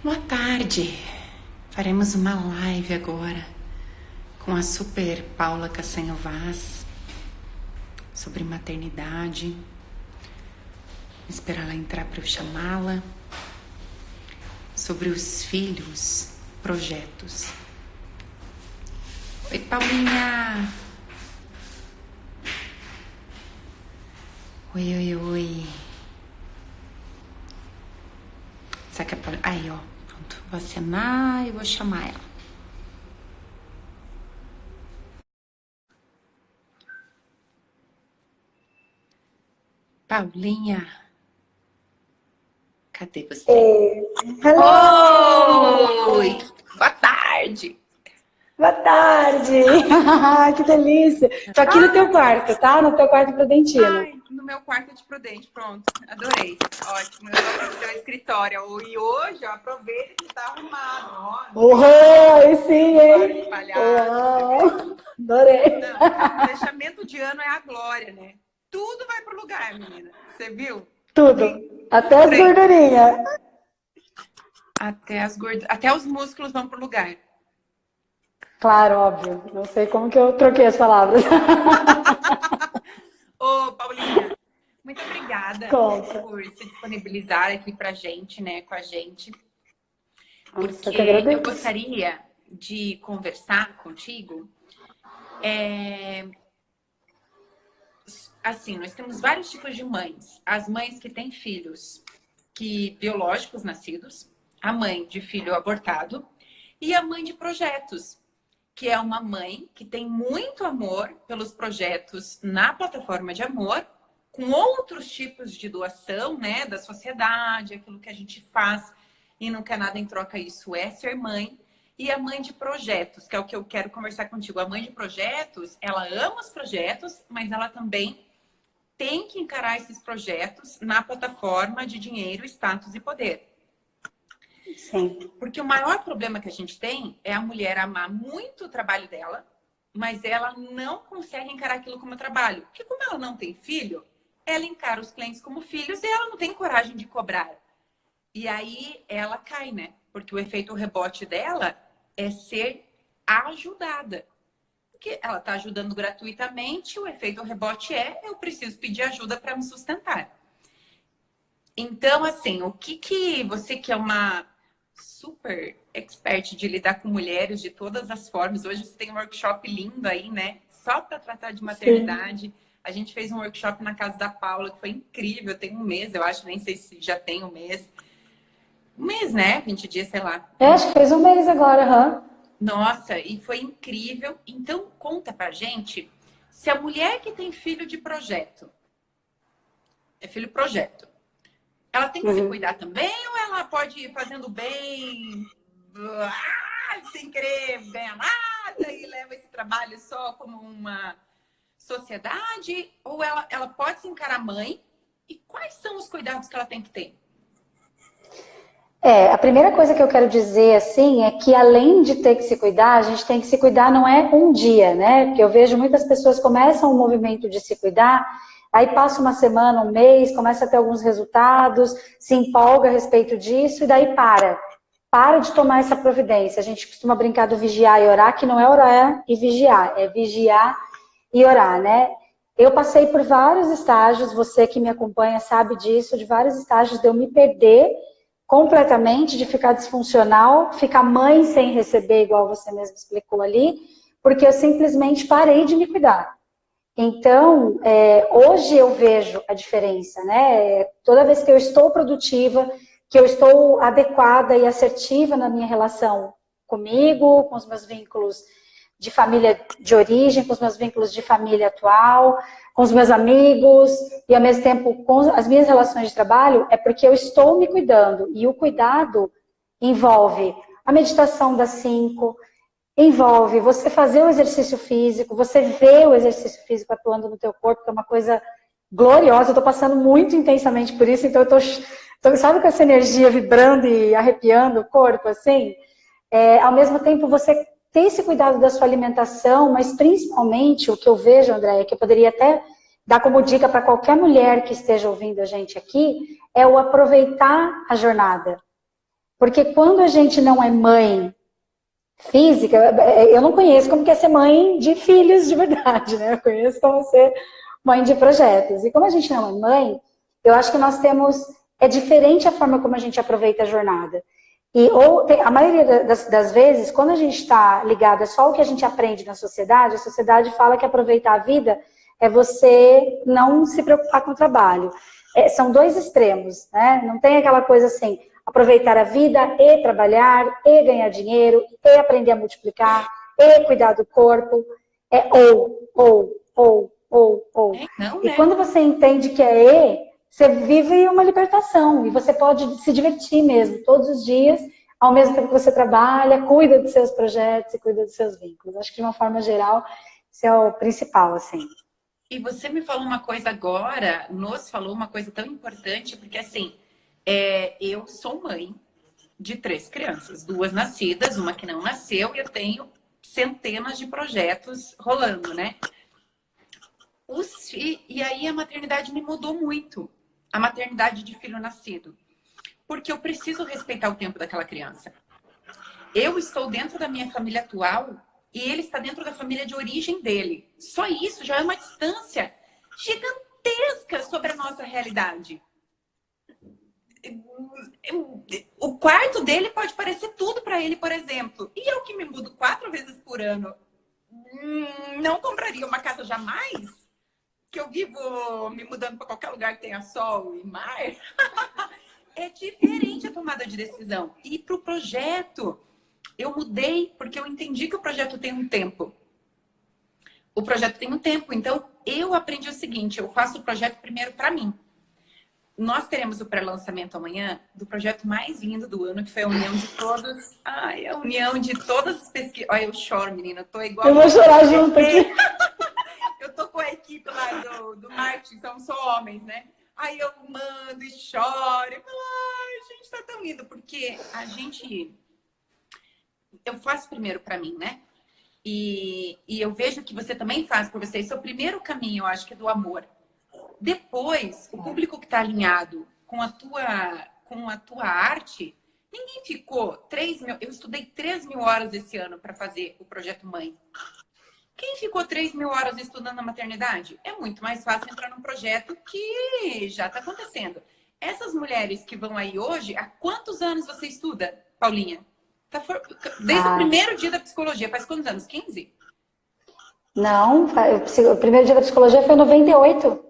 Boa tarde. Faremos uma live agora com a super Paula Cassanho Vaz sobre maternidade. Vou esperar ela entrar para eu chamá-la. Sobre os filhos, projetos. Oi, Paulinha. Oi. Será que a Paulinha... Aí, ó. Pronto. Vou acenar e vou chamar ela. Paulinha. Cadê você? Hello! Oi! Boa tarde! Boa tarde! Que delícia! Tô aqui no teu quarto, tá? No teu quarto prudentina. Ai, no meu quarto de Prudente, pronto. Adorei. Ótimo. Eu tô aqui no teu escritório. E hoje, ó, aproveita que tá arrumado. Ó. Oi, sim, hein? Espalhado. Adorei! Não, fechamento de ano é a glória, né? Tudo vai pro lugar, menina. Você viu? Tudo. Até as gordurinhas. Até os músculos vão pro lugar. Claro, óbvio. Não sei como que eu troquei as palavras. Ô, Paulinha, muito obrigada por se disponibilizar aqui pra gente, né, com a gente. Porque eu gostaria de conversar contigo. Assim, nós temos vários tipos de mães. As mães que têm filhos biológicos nascidos, a mãe de filho abortado e a mãe de projetos, que é uma mãe que tem muito amor pelos projetos na plataforma de amor, com outros tipos de doação, né, da sociedade, aquilo que a gente faz e não quer nada em troca, isso é ser mãe. E a mãe de projetos, que é o que eu quero conversar contigo. A mãe de projetos, ela ama os projetos, mas ela também tem que encarar esses projetos na plataforma de dinheiro, status e poder. Sim. Porque o maior problema que a gente tem é a mulher amar muito o trabalho dela, mas ela não consegue encarar aquilo como trabalho. Porque como ela não tem filho, ela encara os clientes como filhos e ela não tem coragem de cobrar. E aí ela cai, né? Porque o efeito rebote dela é ser ajudada. Porque ela está ajudando gratuitamente, o efeito rebote eu preciso pedir ajuda para me sustentar. Então, assim, o que você que é uma super expert de lidar com mulheres de todas as formas, hoje você tem um workshop lindo aí, né? Só para tratar de maternidade. Sim. A gente fez um workshop na casa da Paula, que foi incrível, tem um mês, eu acho, nem sei se já tem um mês. Um mês, né? 20 dias, sei lá. Acho que fez um mês agora, Nossa, e foi incrível. Então, conta pra gente se a mulher que tem filho de projeto, é filho projeto, ela tem que se cuidar também ou ela pode ir fazendo bem, sem querer ganhar nada e leva esse trabalho só como uma sociedade? Ou ela pode se encarar mãe? E quais são os cuidados que ela tem que ter? A primeira coisa que eu quero dizer, assim, é que além de ter que se cuidar, a gente tem que se cuidar não é um dia, né? Porque eu vejo muitas pessoas começam o movimento de se cuidar, aí passa uma semana, um mês, começa a ter alguns resultados, se empolga a respeito disso e daí para de tomar essa providência. A gente costuma brincar do vigiar e orar, que não é orar e vigiar, é vigiar e orar, né? Eu passei por vários estágios, você que me acompanha sabe disso, de vários estágios de eu me perder completamente, de ficar disfuncional, ficar mãe sem receber, igual você mesmo explicou ali, porque eu simplesmente parei de me cuidar. Então, hoje eu vejo a diferença, né? Toda vez que eu estou produtiva, que eu estou adequada e assertiva na minha relação comigo, com os meus vínculos de família de origem, com os meus vínculos de família atual, com os meus amigos e, ao mesmo tempo, com as minhas relações de trabalho, é porque eu estou me cuidando. E o cuidado envolve a meditação das 5, envolve você fazer o exercício físico, você ver o exercício físico atuando no teu corpo, que é uma coisa gloriosa. Eu estou passando muito intensamente por isso, então eu estou, sabe, com essa energia vibrando e arrepiando o corpo, assim? Ao mesmo tempo, você ter esse cuidado da sua alimentação, mas principalmente o que eu vejo, Andréia, que eu poderia até dar como dica para qualquer mulher que esteja ouvindo a gente aqui, é o aproveitar a jornada. Porque quando a gente não é mãe física, eu não conheço como que é ser mãe de filhos de verdade, né? Eu conheço como ser mãe de projetos. E como a gente não é mãe, eu acho que nós temos... É diferente a forma como a gente aproveita a jornada. E a maioria das vezes, quando a gente está ligado a só o que a gente aprende na sociedade, a sociedade fala que aproveitar a vida é você não se preocupar com o trabalho. São dois extremos, né? Não tem aquela coisa assim, aproveitar a vida e trabalhar, e ganhar dinheiro, e aprender a multiplicar, e cuidar do corpo. É ou. Não, E né? quando você entende que é você vive uma libertação. E você pode se divertir mesmo, todos os dias, ao mesmo tempo que você trabalha, cuida dos seus projetos e cuida dos seus vínculos. Acho que de uma forma geral, isso é o principal, assim. E você me falou uma coisa agora, nos falou uma coisa tão importante, porque assim, eu sou mãe de 3 crianças, 2 nascidas, uma que não nasceu, e eu tenho centenas de projetos rolando, né? E aí a maternidade me mudou muito, a maternidade de filho nascido, porque eu preciso respeitar o tempo daquela criança. Eu estou dentro da minha família atual e ele está dentro da família de origem dele. Só isso já é uma distância gigantesca sobre a nossa realidade. O quarto dele pode parecer tudo para ele, por exemplo. E eu que me mudo 4 vezes por ano, não compraria uma casa jamais? Que eu vivo me mudando para qualquer lugar que tenha sol e mar. É diferente a tomada de decisão. E para o projeto, eu mudei porque eu entendi que o projeto tem um tempo. O projeto tem um tempo. Então, eu aprendi o seguinte, eu faço o projeto primeiro para mim. Nós teremos o pré-lançamento amanhã do projeto mais lindo do ano, que foi a união de todos... Ai, a união de todas as pesquisas... Olha, eu choro, menina. Eu tô igual... Eu vou chorar junto aqui. Eu tô com a equipe lá do marketing, são só homens, né? Aí eu mando e choro. E falo, ai, gente, tá tão lindo. Porque a gente... Eu faço primeiro para mim, né? E eu vejo que você também faz por você. Esse é o primeiro caminho, eu acho que é do amor. Depois, o público que está alinhado com a tua arte, ninguém ficou 3.000... Eu estudei 3.000 horas esse ano para fazer o Projeto Mãe. Quem ficou 3.000 horas estudando a maternidade? É muito mais fácil entrar num projeto que já está acontecendo. Essas mulheres que vão aí hoje, há quantos anos você estuda, Paulinha? Desde o primeiro dia da psicologia. Faz quantos anos? 15? Não, o primeiro dia da psicologia foi em 98.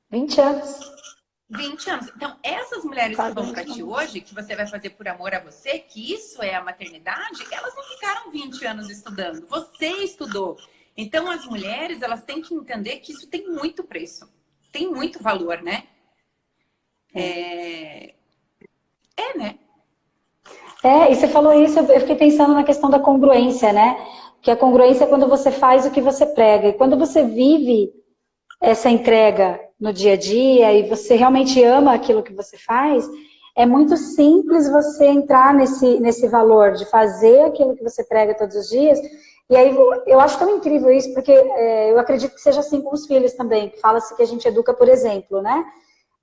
20 anos. 20 anos. Então, essas mulheres que Quase vão para 20 ti anos. hoje, que você vai fazer por amor a você, que isso é a maternidade, elas não ficaram 20 anos estudando. Você estudou. Então, as mulheres, elas têm que entender que isso tem muito preço. Tem muito valor, né? Né? E você falou isso, eu fiquei pensando na questão da congruência, né? Que a congruência é quando você faz o que você prega. E quando você vive essa entrega no dia a dia e você realmente ama aquilo que você faz, é muito simples você entrar nesse valor de fazer aquilo que você prega todos os dias. E aí eu acho tão incrível isso, porque eu acredito que seja assim com os filhos também, que fala-se que a gente educa por exemplo, né?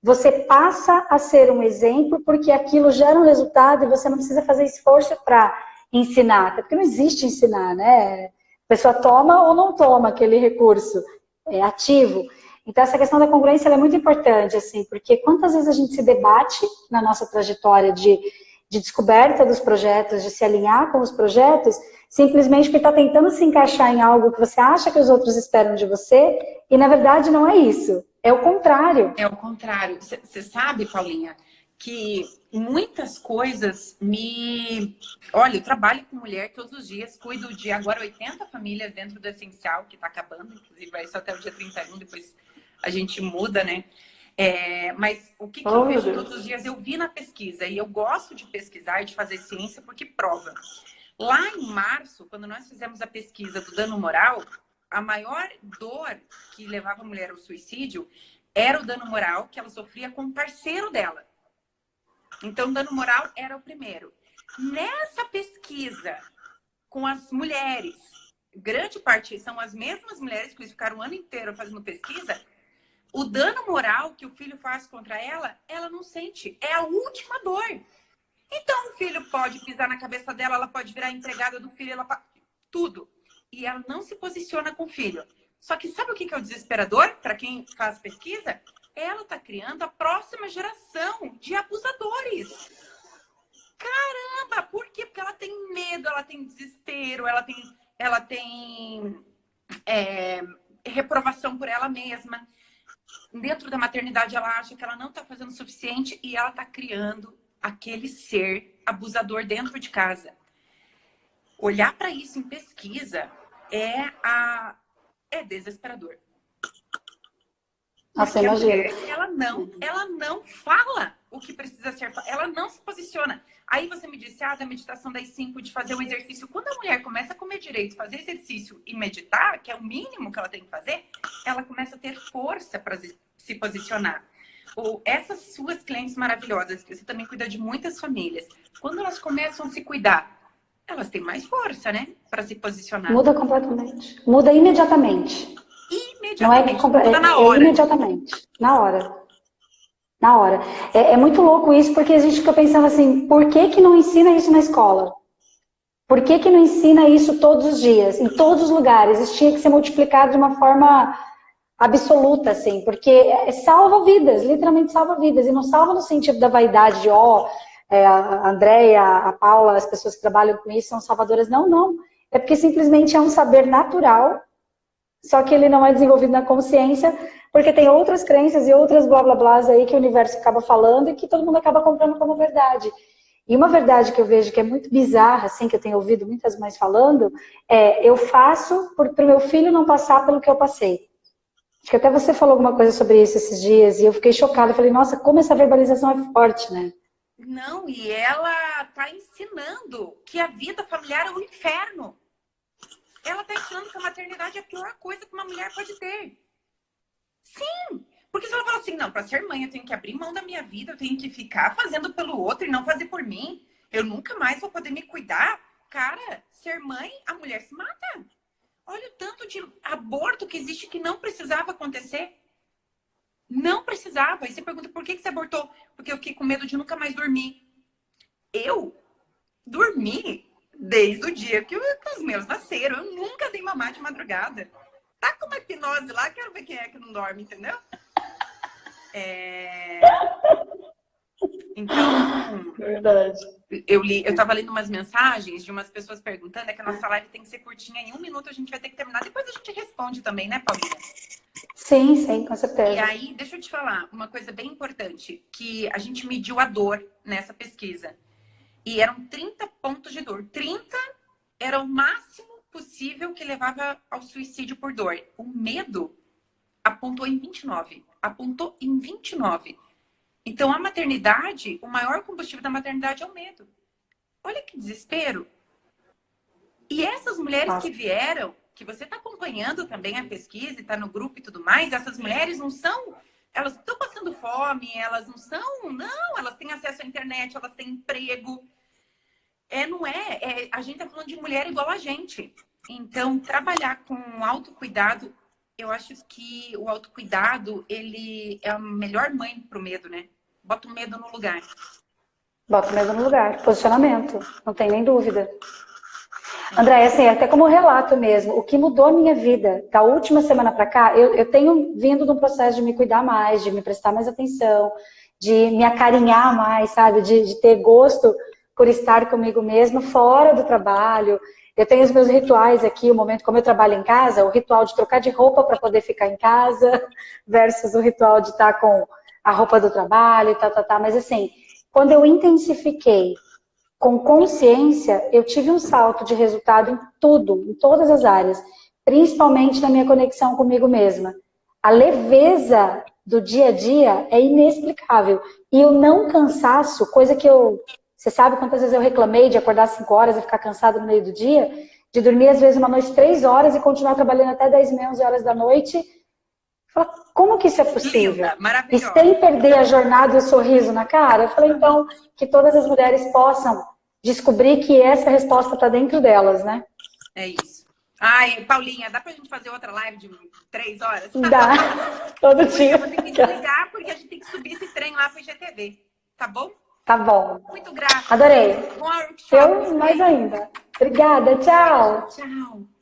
Você passa a ser um exemplo porque aquilo gera um resultado e você não precisa fazer esforço para ensinar, até porque não existe ensinar, né? A pessoa toma ou não toma aquele recurso ativo. Então, essa questão da congruência é muito importante, assim, porque quantas vezes a gente se debate na nossa trajetória de descoberta dos projetos, de se alinhar com os projetos, simplesmente porque está tentando se encaixar em algo que você acha que os outros esperam de você, e na verdade não é isso. É o contrário. É o contrário. Você sabe, Paulinha, que muitas coisas me... Olha, eu trabalho com mulher todos os dias, cuido de agora 80 famílias dentro do Essencial, que está acabando, inclusive vai só até o dia 31, depois a gente muda, né? Mas o que eu vejo todos os dias? Eu vi na pesquisa, e eu gosto de pesquisar e de fazer ciência porque prova. Lá em março, quando nós fizemos a pesquisa do dano moral, a maior dor que levava a mulher ao suicídio era o dano moral que ela sofria com o parceiro dela. Então, o dano moral era o primeiro. Nessa pesquisa, com as mulheres, grande parte são as mesmas mulheres que ficaram o ano inteiro fazendo pesquisa, o dano moral que o filho faz contra ela, ela não sente. É a última dor. Então, o filho pode pisar na cabeça dela, ela pode virar empregada do filho, tudo. E ela não se posiciona com o filho. Só que sabe o que é o desesperador para quem faz pesquisa? Ela está criando a próxima geração de abusadores. Caramba, por quê? Porque ela tem medo, ela tem desespero, ela tem reprovação por ela mesma. Dentro da maternidade, ela acha que ela não está fazendo o suficiente e ela está criando aquele ser abusador dentro de casa. Olhar para isso em pesquisa é desesperador. Nossa, Porque a imagina. mulher, ela não fala o que precisa ser, ela não se posiciona. Aí você me disse, da meditação das 5, de fazer um exercício. Quando a mulher começa a comer direito, fazer exercício e meditar, que é o mínimo que ela tem que fazer, ela começa a ter força para se posicionar. Ou essas suas clientes maravilhosas, que você também cuida de muitas famílias, quando elas começam a se cuidar, elas têm mais força, né? Para se posicionar. Muda completamente. Muda imediatamente. Não é que muda na hora. Imediatamente. Na hora. Na hora. É muito louco isso, porque a gente fica pensando assim, por que não ensina isso na escola? Por que não ensina isso todos os dias, em todos os lugares? Isso tinha que ser multiplicado de uma forma absoluta, assim, porque salva vidas, literalmente salva vidas. E não salva no sentido da vaidade de, a Andréia, a Paula, as pessoas que trabalham com isso são salvadoras. Não, não. É porque simplesmente é um saber natural, só que ele não é desenvolvido na consciência, porque tem outras crenças e outras blá blá blás aí que o universo acaba falando e que todo mundo acaba comprando como verdade. E uma verdade que eu vejo que é muito bizarra, assim, que eu tenho ouvido muitas mães falando, eu faço para o meu filho não passar pelo que eu passei. Acho que até você falou alguma coisa sobre isso esses dias e eu fiquei chocada. Eu falei, nossa, como essa verbalização é forte, né? Não, e ela está ensinando que a vida familiar é um inferno. Ela está ensinando que a maternidade é a pior coisa que uma mulher pode ter. Sim! Porque se ela fala assim, não, para ser mãe eu tenho que abrir mão da minha vida, eu tenho que ficar fazendo pelo outro e não fazer por mim, eu nunca mais vou poder me cuidar. Cara, ser mãe, a mulher se mata. Olha o tanto de aborto que existe que não precisava acontecer. Não precisava. E você pergunta, por que você abortou? Porque eu fiquei com medo de nunca mais dormir. Eu dormi desde o dia que os meus nasceram. Eu nunca dei mamar de madrugada. Tá com uma hipnose lá, quero ver quem é que não dorme, entendeu? Então, verdade. Eu tava lendo umas mensagens de umas pessoas perguntando, que a nossa live tem que ser curtinha, em 1 minuto a gente vai ter que terminar. Depois a gente responde também, né, Paulinha? Sim, com certeza. E aí, deixa eu te falar uma coisa bem importante, que a gente mediu a dor nessa pesquisa. E eram 30 pontos de dor. 30 era o máximo possível que levava ao suicídio por dor. O medo apontou em 29. Apontou em 29. Então, a maternidade, o maior combustível da maternidade é o medo. Olha que desespero. E essas mulheres que vieram, que você está acompanhando também a pesquisa, está no grupo e tudo mais, essas mulheres não são... Elas estão passando fome, elas não são... Não, elas têm acesso à internet, elas têm emprego. A gente está falando de mulher igual a gente. Então, trabalhar com autocuidado, eu acho que o autocuidado, ele é a melhor mãe pro medo, né? Bota o medo no lugar. Bota o medo no lugar. Posicionamento. Não tem nem dúvida. André, assim, até como relato mesmo, o que mudou a minha vida da última semana para cá, eu tenho vindo de um processo de me cuidar mais, de me prestar mais atenção, de me acarinhar mais, sabe? De ter gosto por estar comigo mesma fora do trabalho. Eu tenho os meus rituais aqui, o momento como eu trabalho em casa, o ritual de trocar de roupa para poder ficar em casa, versus o ritual de estar com a roupa do trabalho e tal. Mas assim, quando eu intensifiquei com consciência, eu tive um salto de resultado em tudo, em todas as áreas, principalmente na minha conexão comigo mesma. A leveza do dia a dia é inexplicável. E o não cansaço, coisa que você sabe quantas vezes eu reclamei de acordar 5 horas e ficar cansada no meio do dia, de dormir às vezes uma noite 3 horas e continuar trabalhando até 10, 11 horas da noite. Como que isso é possível? Linda, e sem perder a jornada e o sorriso na cara? Eu falei, então, que todas as mulheres possam descobrir que essa resposta está dentro delas, né? É isso. Ai, Paulinha, dá pra gente fazer outra live de 3 horas? Dá, todo dia. Eu vou ter que desligar porque a gente tem que subir esse trem lá pro IGTV, tá bom? Tá bom. Muito grata. Adorei. Bom workshop. Eu mais ainda. Obrigada, tchau. Tchau.